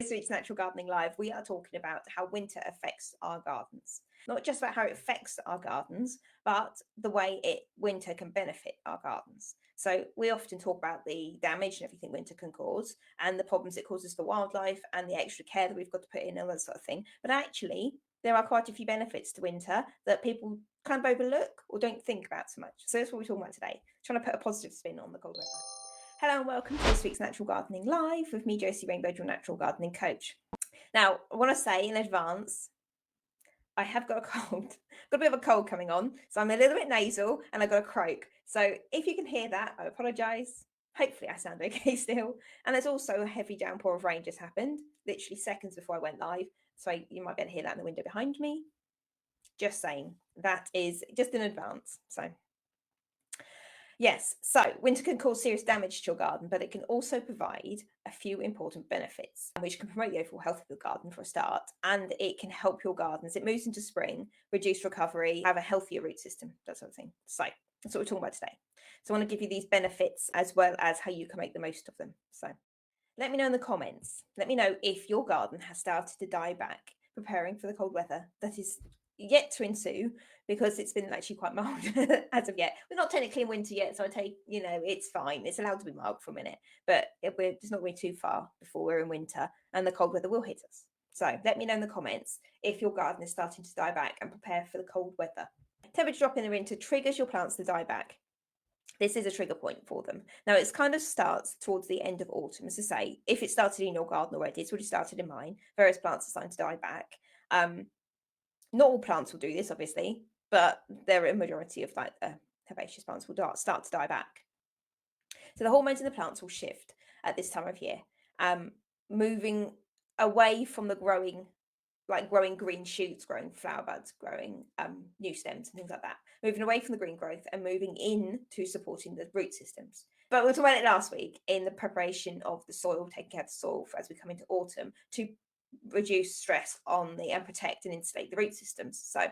This week's Natural Gardening Live, we are talking about how winter affects our gardens. Not just about how it affects our gardens, but the way winter can benefit our gardens. So we often talk about the damage and everything winter can cause and the problems it causes for wildlife and the extra care that we've got to put in and that sort of thing. But actually, there are quite a few benefits to winter that people kind of overlook or don't think about so much. So that's what we're talking about today, trying to put a positive spin on the cold weather. Hello and welcome to this week's Natural Gardening Live with me, Josie Rainbow, your natural gardening coach. Now, I want to say in advance, I have got a cold, got a bit of a cold coming on, so I'm a little bit nasal and I've got a croak. So if you can hear that, I apologise. Hopefully I sound okay still. And there's also a heavy downpour of rain just happened, literally seconds before I went live. So you might be able to hear that in the window behind me. Just saying, that is just in advance. So yes, so winter can cause serious damage to your garden, but it can also provide a few important benefits, which can promote the overall health of the garden for a start, and it can help your garden as it moves into spring, reduce recovery, have a healthier root system, that sort of thing. So that's what we're talking about today. So I want to give you these benefits as well as how you can make the most of them. So let me know in the comments. Let me know if your garden has started to die back, preparing for the cold weather that is yet to ensue, because it's been actually quite mild as of yet. We're not technically in winter yet, so I take, it's fine. It's allowed to be mild for a minute, but we're just not going too far before we're in winter and the cold weather will hit us. So let me know in the comments if your garden is starting to die back and prepare for the cold weather. Temperature drop in the winter triggers your plants to die back. This is a trigger point for them. Now, it kind of starts towards the end of autumn. As I say, if it started in your garden already, it's already started in mine. Various plants are starting to die back. Not all plants will do this, obviously, but there are a majority of herbaceous plants will start to die back. So the hormones in the plants will shift at this time of year, moving away from the growing green shoots, growing flower buds, growing new stems and things like that. Moving away from the green growth and moving in to supporting the root systems. But we talked about it last week in the preparation of the soil, taking care of the soil as we come into autumn to reduce stress on and protect and insulate the root systems. So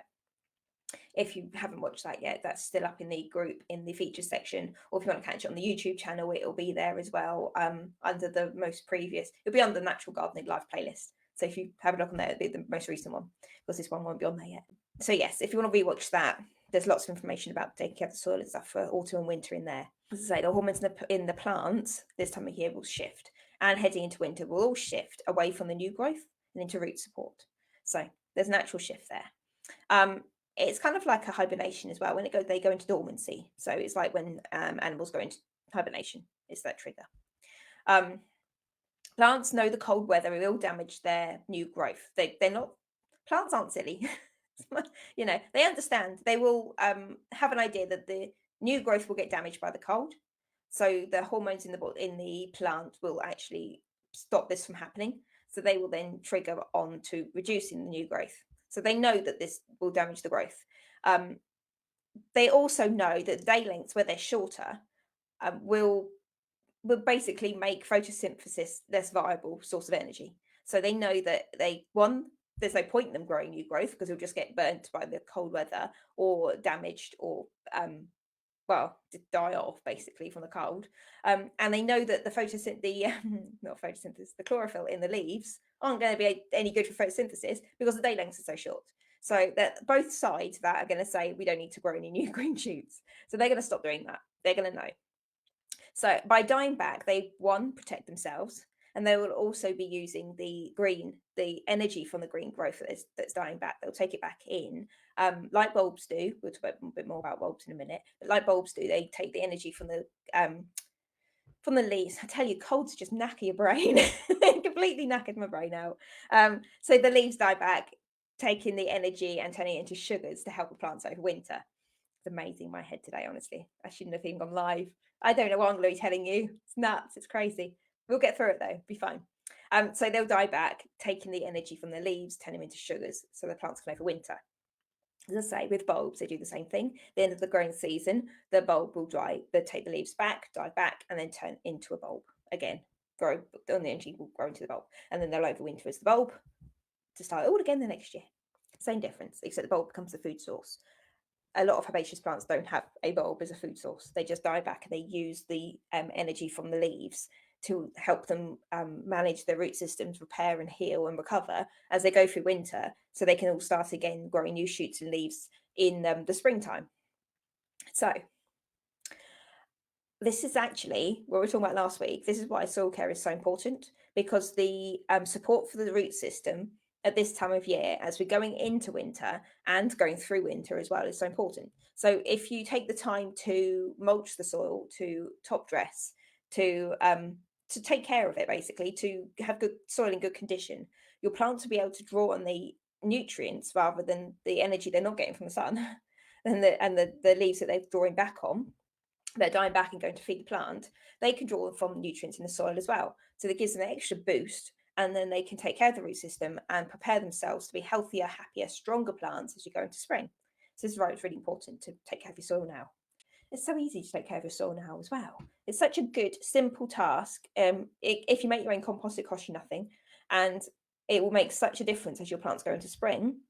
if you haven't watched that yet, that's still up in the group in the features section, or if you want to catch it on the YouTube channel, it'll be there as well, under the most previous, it'll be under the Natural Gardening Live playlist. So if you have a look on there, it'll be the most recent one, because this one won't be on there yet. So yes, if you want to rewatch that, there's lots of information about taking care of the soil and stuff for autumn and winter in there. As I say, the hormones in the plants this time of year will shift, and heading into winter will all shift away from the new growth and into root support. So there's a natural shift there. It's kind of like a hibernation as well. When they go into dormancy. So it's like when animals go into hibernation. It's that trigger. Plants know the cold weather will damage their new growth. Plants aren't silly. They understand. They will have an idea that the new growth will get damaged by the cold. So the hormones in the plant will actually stop this from happening. So they will then trigger on to reducing the new growth. So they know that this will damage the growth. They also know that day lengths where they're shorter will basically make photosynthesis less viable source of energy. So they know that there's no point in them growing new growth because it'll just get burnt by the cold weather or damaged or die off basically from the cold. And they know that the chlorophyll in the leaves aren't going to be any good for photosynthesis because the day lengths are so short. So that both sides of that are going to say we don't need to grow any new green shoots. So they're going to stop doing that. They're going to know. So by dying back, they protect themselves, and they will also be using the energy from the green growth that's dying back. They'll take it back in, like bulbs do. We'll talk a bit more about bulbs in a minute. But like bulbs do, they take the energy from the leaves. I tell you, colds just knacker your brain. Completely knackered my brain out. So the leaves die back, taking the energy and turning it into sugars to help the plants over winter. It's amazing, my head today, honestly. I shouldn't have even gone live. I don't know what I'm going to be telling you. It's nuts. It's crazy. We'll get through it though. Be fine. So they'll die back, taking the energy from the leaves, turn them into sugars so the plants can overwinter. As I say, with bulbs, they do the same thing. At the end of the growing season, the bulb will they'll take the leaves back, die back, and then turn into a bulb again. The energy will grow into the bulb, and then they'll overwinter as the bulb to start all again the next year. Same difference, except the bulb becomes the food source. A lot of herbaceous plants don't have a bulb as a food source. They just die back and they use the energy from the leaves to help them manage their root systems, repair and heal and recover as they go through winter, so they can all start again growing new shoots and leaves in the springtime. So this is actually what we were talking about last week. This is why soil care is so important, because the support for the root system at this time of year, as we're going into winter and going through winter as well, is so important. So if you take the time to mulch the soil, to top dress, to take care of it, basically to have good soil in good condition, your plants will be able to draw on the nutrients rather than the energy they're not getting from the sun and the leaves that they're drawing back on, they're dying back and going to feed the plant, they can draw from nutrients in the soil as well. So that gives them an extra boost, and then they can take care of the root system and prepare themselves to be healthier, happier, stronger plants as you go into spring. So this is why it's really important to take care of your soil now. It's so easy to take care of your soil now as well. It's such a good, simple task. If you make your own compost, it costs you nothing, and it will make such a difference as your plants go into spring,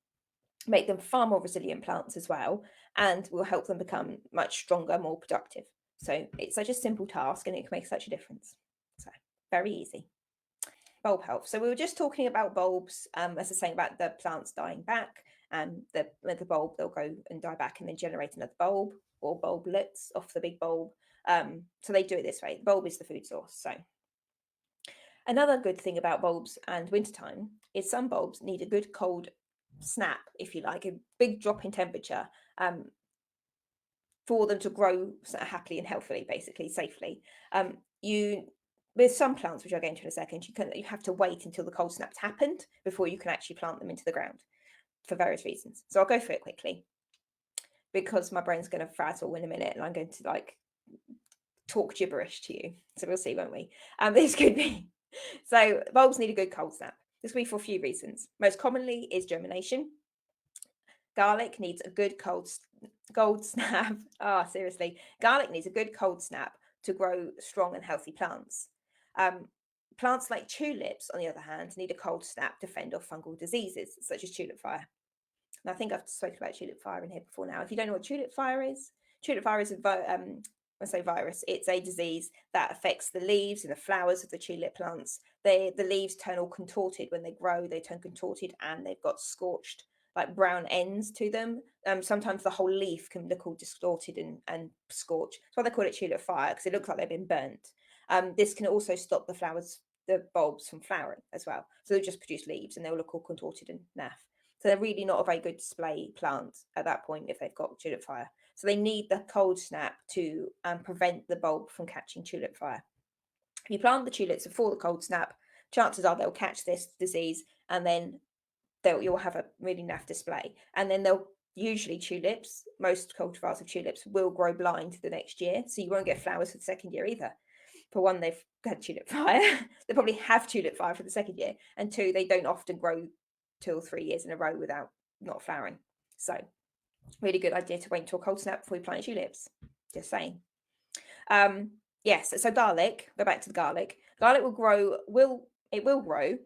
make them far more resilient plants as well, and will help them become much stronger, more productive. So it's such a simple task and it can make such a difference. So very easy. Bulb health. So we were just talking about bulbs, as I was saying about the plants dying back, and the bulb, they'll go and die back and then generate another bulb or bulblets off the big bulb. So they do it this way. The bulb is the food source. So another good thing about bulbs and wintertime is some bulbs need a good cold snap, if you like, a big drop in temperature, for them to grow happily and healthily, basically safely. You with some plants, which I'll get into in a second, you have to wait until the cold snap's happened before you can actually plant them into the ground for various reasons. So I'll go through it quickly because my brain's going to frazzle in a minute and I'm going to like talk gibberish to you. So we'll see, won't we? This could be. So bulbs need a good cold snap. This will be for a few reasons. Most commonly is germination. Garlic needs a good cold snap. Seriously. Garlic needs a good cold snap to grow strong and healthy plants. Plants like tulips, on the other hand, need a cold snap to fend off fungal diseases, such as tulip fire. And I think I've spoken about tulip fire in here before now. If you don't know what tulip fire is I say virus, it's a disease that affects the leaves and the flowers of the tulip plants. The leaves turn all contorted when they grow. They turn contorted and they've got scorched, like brown ends to them. Sometimes the whole leaf can look all distorted and scorched. That's why they call it tulip fire, because it looks like they've been burnt. This can also stop the bulbs from flowering as well. So they'll just produce leaves and they'll look all contorted and naff. So they're really not a very good display plant at that point if they've got tulip fire. So they need the cold snap to prevent the bulb from catching tulip fire. If you plant the tulips before the cold snap, chances are they'll catch this disease and then you'll have a really naff display. And then usually most cultivars of tulips will grow blind the next year. So you won't get flowers for the second year either. For one, they've had tulip fire. They probably have tulip fire for the second year. And two, they don't often grow 2 or 3 years in a row without not flowering. So really good idea to wait until cold snap before you plant tulips. Just saying. Yes, so garlic, go back to the garlic. Garlic will grow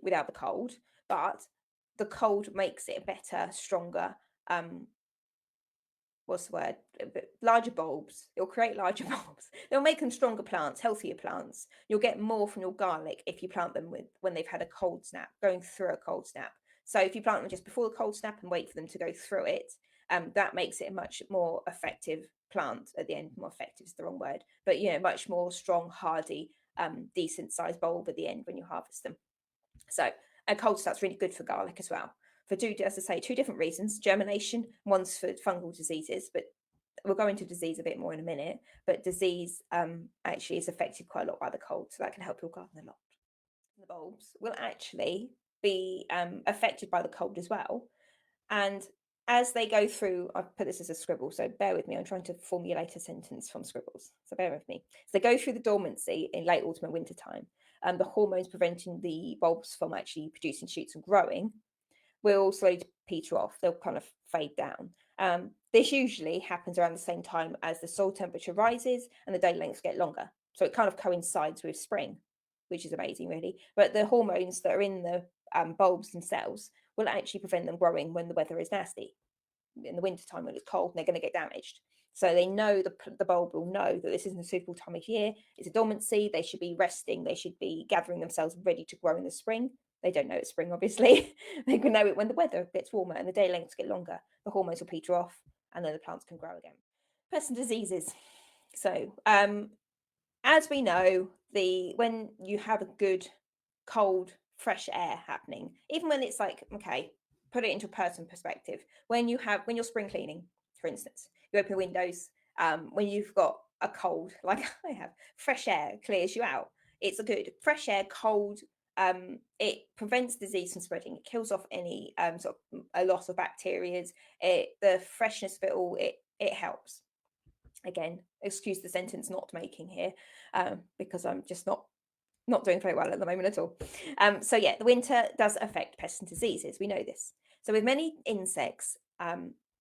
without the cold, but the cold makes it better, stronger, larger bulbs. It'll create larger bulbs. It'll make them stronger plants, healthier plants. You'll get more from your garlic if you plant them when they've had a cold snap, going through a cold snap. So if you plant them just before the cold snap and wait for them to go through it, that makes it a much more effective plant at the end. More effective is the wrong word, but much more strong, hardy, decent sized bulb at the end when you harvest them. So a cold snap's really good for garlic as well. As I say, 2 different reasons. Germination, one's for fungal diseases, but we'll go into disease a bit more in a minute. But disease actually is affected quite a lot by the cold, so that can help your garden a lot. The bulbs will actually be affected by the cold as well. And as they go through, I've put this as a scribble, so bear with me. I'm trying to formulate a sentence from scribbles, so bear with me. So they go through the dormancy in late autumn and winter time. The hormones preventing the bulbs from actually producing shoots and growing will slowly peter off. They'll kind of fade down. This usually happens around the same time as the soil temperature rises and the day lengths get longer. So it kind of coincides with spring, which is amazing, really. But the hormones that are in the bulbs themselves will actually prevent them growing when the weather is nasty. In the wintertime when it's cold and they're going to get damaged. So they know, the bulb will know that this isn't a suitable time of year. It's a dormancy. They should be resting. They should be gathering themselves ready to grow in the spring. They don't know it's spring, obviously. They can know it when the weather gets warmer and the day lengths get longer. The hormones will peter off, and then the plants can grow again. Pests and diseases. So, as we know, when you have a good cold, fresh air happening, even when it's like, okay, put it into a person perspective. When you're spring cleaning, for instance, you open the windows, when you've got a cold, like I have, fresh air clears you out. It's a good fresh air, cold. It prevents disease from spreading. It kills off any sort of a loss of bacteria. The freshness of it all, it helps. Again, excuse the sentence not making here, because I'm just not doing very well at the moment at all. So yeah, the winter does affect pests and diseases. We know this. So with many insects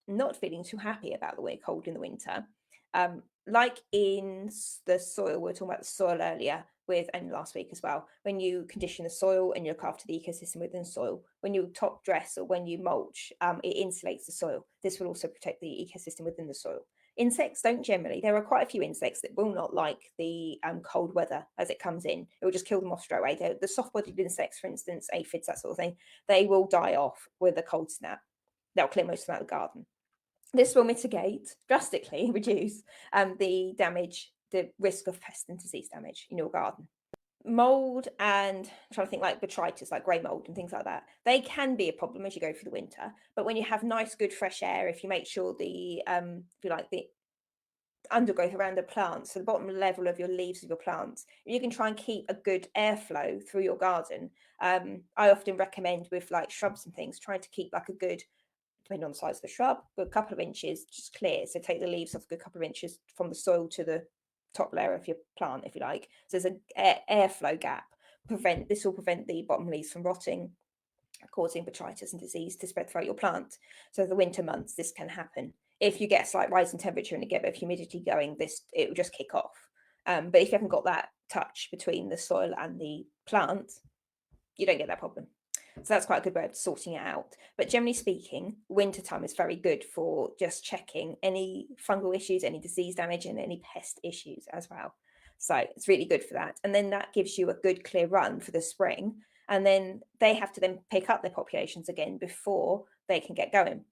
not feeling too happy about the cold in the winter, like in the soil, we were talking about the soil earlier and last week as well. When you condition the soil and you look after the ecosystem within the soil, when you top dress or when you mulch, it insulates the soil. This will also protect the ecosystem within the soil. Insects don't generally. There are quite a few insects that will not like the cold weather as it comes in. It will just kill them off straight away. The soft-bodied insects, for instance, aphids, that sort of thing, they will die off with a cold snap. They'll clear most of them out of the garden. This will mitigate, drastically reduce the damage, the risk of pest and disease damage in your garden. Mold and I'm trying to think, like botrytis, like grey mold and things like that, they can be a problem as you go through the winter. But when you have nice, good fresh air, if you make sure the if you like the undergrowth around the plants, so the bottom level of your leaves of your plants, you can try and keep a good airflow through your garden. I often recommend with like shrubs and things, trying to keep like a good, depending on the size of the shrub, but a couple of inches just clear. So take the leaves off a good couple of inches from the soil to the top layer of your plant, if you like. So there's an airflow gap. This will prevent the bottom leaves from rotting, causing botrytis and disease to spread throughout your plant. So the winter months, this can happen. If you get a slight rise in temperature and you get a bit of humidity going, it will just kick off. But if you haven't got that touch between the soil and the plant, you don't get that problem. So that's quite a good way of sorting it out. But generally speaking, winter time is very good for just checking any fungal issues, any disease damage, and any pest issues as well. So it's really good for that. And then that gives you a good clear run for the spring. And then they have to then pick up their populations again before they can get going.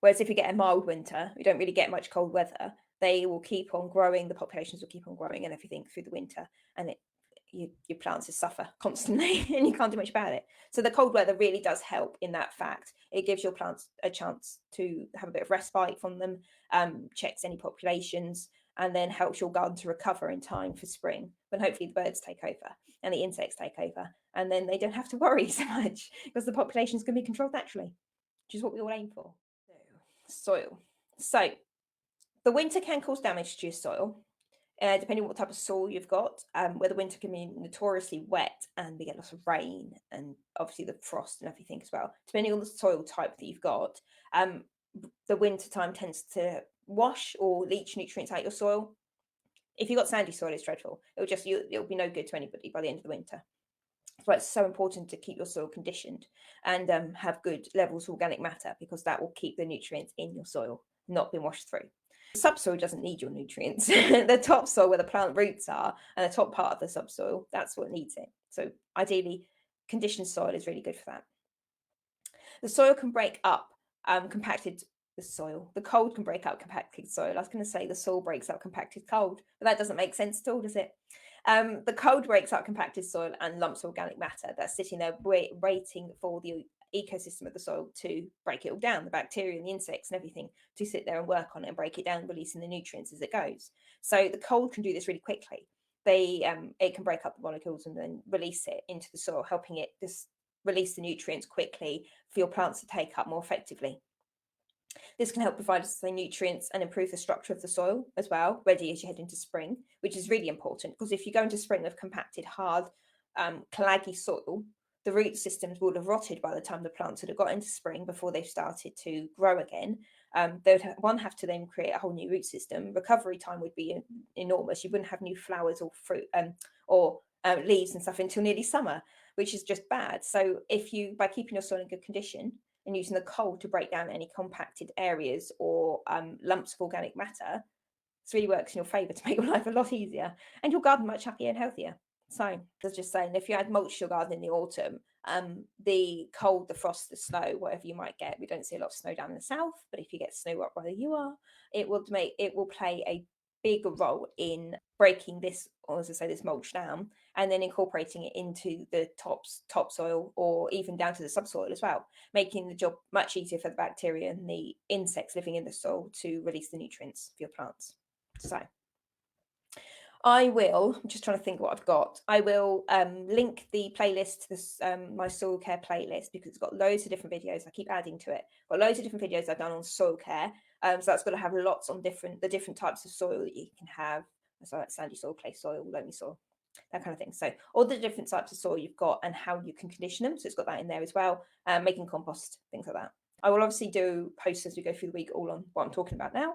Whereas if you get a mild winter, we don't really get much cold weather, they will keep on growing, the populations will keep on growing and everything through the winter. And your plants just suffer constantly and you can't do much about it. So the cold weather really does help in that fact. It gives your plants a chance to have a bit of respite from them, checks any populations, and then helps your garden to recover in time for spring, when hopefully the birds take over and the insects take over. And then they don't have to worry so much because the populations can be controlled naturally, which is what we all aim for. Soil. So the winter can cause damage to your soil. Depending on what type of soil you've got, where the winter can be notoriously wet and we get lots of rain and obviously the frost and everything as well. Depending on the soil type that you've got, the winter time tends to wash or leach nutrients out your soil. If you've got sandy soil, it's dreadful. It'll be no good to anybody by the end of the winter. That's why it's so important to keep your soil conditioned and have good levels of organic matter, because that will keep the nutrients in your soil, not being washed through. The subsoil doesn't need your nutrients. The topsoil, where the plant roots are, and the top part of the subsoil, that's what needs it. So ideally, conditioned soil is really good for that. The soil can break up the cold can break up compacted soil. I was going to say the soil breaks up compacted cold, but that doesn't make sense at all, does it? The cold breaks up compacted soil and lumps of organic matter that's sitting there waiting for the ecosystem of the soil to break it all down, the bacteria and the insects and everything, to sit there and work on it and break it down, releasing the nutrients as it goes. So the cold can do this really quickly. It can break up the molecules and then release it into the soil, helping it just release the nutrients quickly for your plants to take up more effectively. This can help provide us the nutrients and improve the structure of the soil as well, ready as you head into spring, which is really important, because if you go into spring with compacted, hard, claggy soil, the root systems would have rotted by the time the plants would have got into spring before they've started to grow again. They would have to then create a whole new root system. Recovery time would be enormous. You wouldn't have new flowers or fruit or leaves and stuff until nearly summer, which is just bad. So by keeping your soil in good condition, and using the cold to break down any compacted areas or lumps of organic matter, this really works in your favour to make your life a lot easier and your garden much happier and healthier. So I was just saying, if you had mulch your garden in the autumn, the cold, the frost, the snow, whatever you might get, we don't see a lot of snow down in the south, but if you get snow up where you are, it will play a bigger role in breaking this, or as I say, this mulch down, and then incorporating it into the topsoil, or even down to the subsoil as well, making the job much easier for the bacteria and the insects living in the soil to release the nutrients for your plants. So I'm just trying to think what I've got. I will link the playlist to this, my soil care playlist, because it's got loads of different videos. I keep adding to it. Got loads of different videos I've done on soil care. So that's going to have lots on the different types of soil that you can have. So like sandy soil, clay soil, loamy soil, that kind of thing. So all the different types of soil you've got and how you can condition them. So it's got that in there as well. Making compost, things like that. I will obviously do posts as we go through the week all on what I'm talking about now.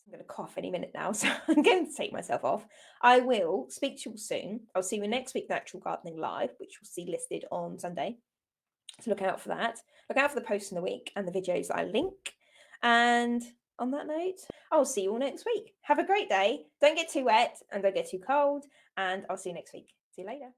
I'm going to cough any minute now, so I'm going to take myself off. I will speak to you all soon. I'll see you next week, Natural Gardening Live, which you'll see listed on Sunday. So look out for that. Look out for the posts in the week and the videos that I link. And on that note, I'll see you all next week. Have a great day. Don't get too wet and don't get too cold. And I'll see you next week. See you later.